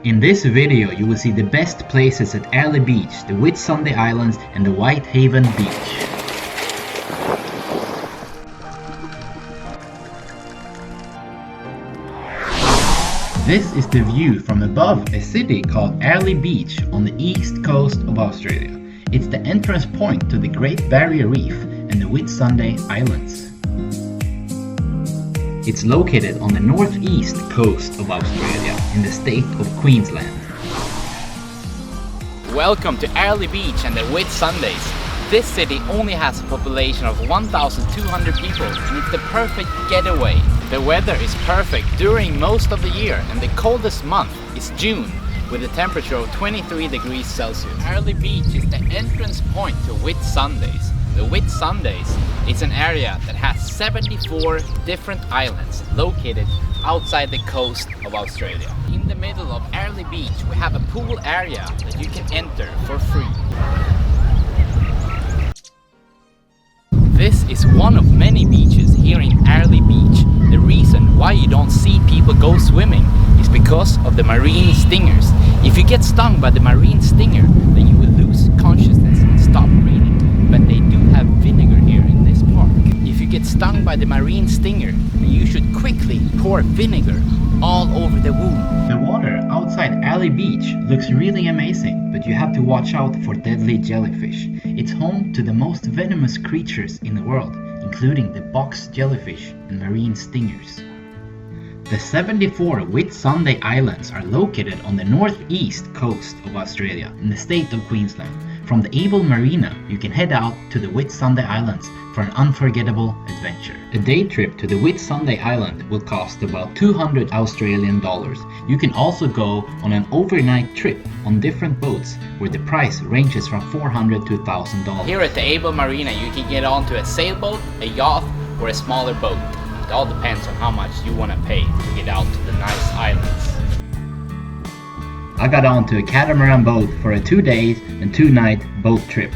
In this video you will see the best places at Airlie Beach, the Whitsunday Islands and the Whitehaven Beach. This is the view from above a city called Airlie Beach on the east coast of Australia. It's the entrance point to the Great Barrier Reef and the Whitsunday Islands. It's located on the northeast coast of Australia in the state of Queensland. Welcome to Airlie Beach and the Whitsundays. This city only has a population of 1,200 people and it's the perfect getaway. The weather is perfect during most of the year and the coldest month is June with a temperature of 23 degrees Celsius. Airlie Beach is the entrance point to Whitsundays. The Whitsundays is an area that has 74 different islands located outside the coast of Australia. In the middle of Airlie Beach we have a pool area that you can enter for free. This is one of many beaches here in Airlie Beach. The reason why you don't see people go swimming is because of the marine stingers. If you get stung by the marine stinger, then you will lose consciousness and stop breathing. But they do have vinegar here in this park. If you get stung by the marine stinger, then you should quickly pour vinegar all over the wound. The water outside Airlie Beach looks really amazing, but you have to watch out for deadly jellyfish. It's home to the most venomous creatures in the world, including the box jellyfish and marine stingers. The 74 Whitsunday Islands are located on the northeast coast of Australia in the state of Queensland. From the Able Marina, you can head out to the Whitsunday Islands for an unforgettable adventure. A day trip to the Whitsunday Island will cost about 200 Australian dollars. You can also go on an overnight trip on different boats where the price ranges from $400 to $1,000. Here at the Able Marina you can get onto a sailboat, a yacht or a smaller boat. It all depends on how much you want to pay to get out to the nice islands. I got onto a catamaran boat for a 2-day and 2-night boat trip.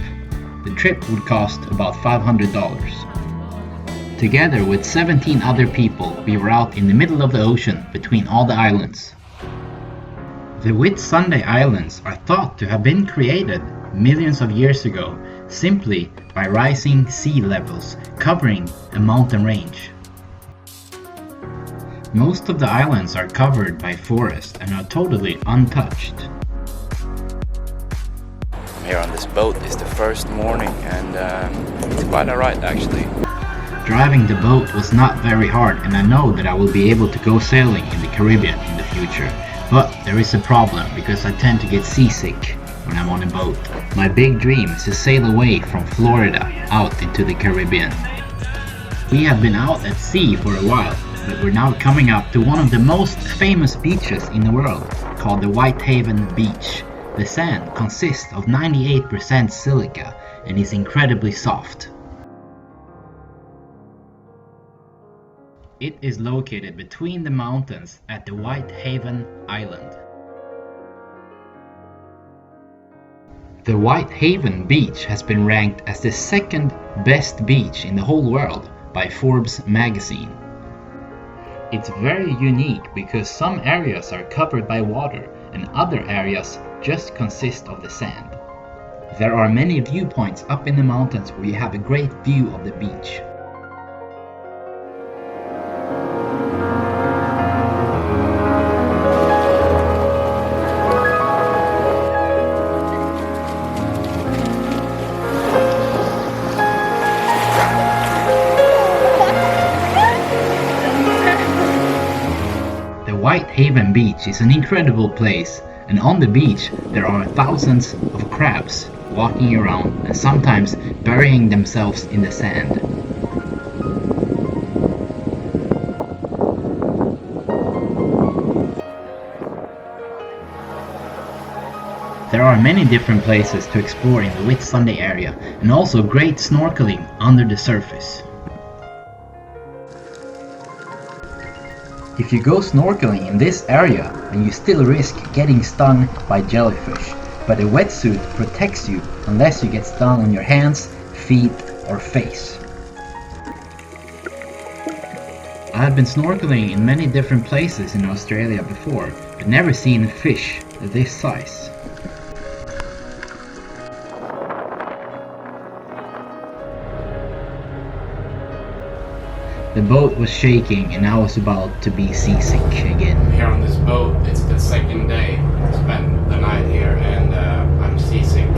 The trip would cost about $500. Together with 17 other people, we were out in the middle of the ocean between all the islands. The Whitsunday Islands are thought to have been created millions of years ago simply by rising sea levels covering a mountain range. Most of the islands are covered by forest and are totally untouched. Here on this boat is the first morning and it's quite alright actually. Driving the boat was not very hard and I know that I will be able to go sailing in the Caribbean in the future. But there is a problem because I tend to get seasick when I'm on a boat. My big dream is to sail away from Florida out into the Caribbean. We have been out at sea for a while, but we're now coming up to one of the most famous beaches in the world, called the Whitehaven Beach. The sand consists of 98% silica and is incredibly soft. It is located between the mountains at the Whitehaven Island. The Whitehaven Beach has been ranked as the second best beach in the whole world by Forbes magazine. It's very unique because some areas are covered by water and other areas just consist of the sand. There are many viewpoints up in the mountains where you have a great view of the beach. Whitehaven Beach is an incredible place, and on the beach there are thousands of crabs walking around and sometimes burying themselves in the sand. There are many different places to explore in the Whitsunday area and also great snorkeling under the surface. If you go snorkeling in this area, then you still risk getting stung by jellyfish, but a wetsuit protects you unless you get stung on your hands, feet or face. I have been snorkeling in many different places in Australia before, but never seen fish this size. The boat was shaking and I was about to be seasick again. Here on this boat, it's the second day. I spent the night here and I'm seasick.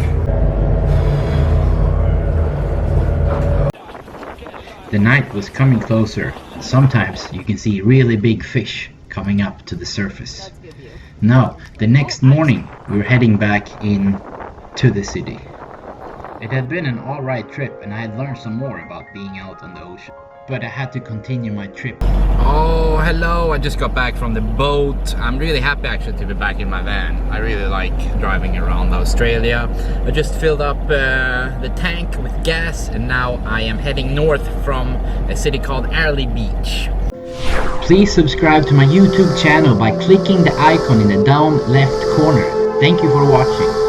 The night was coming closer. Sometimes you can see really big fish coming up to the surface. Now, the next morning we were heading back in to the city. It had been an alright trip and I had learned some more about being out on the ocean. But I had to continue my trip. Oh, hello, I just got back from the boat. I'm really happy actually to be back in my van. I really like driving around Australia. I just filled up the tank with gas and now I am heading north from a city called Airlie Beach. Please subscribe to my YouTube channel by clicking the icon in the down left corner. Thank you for watching.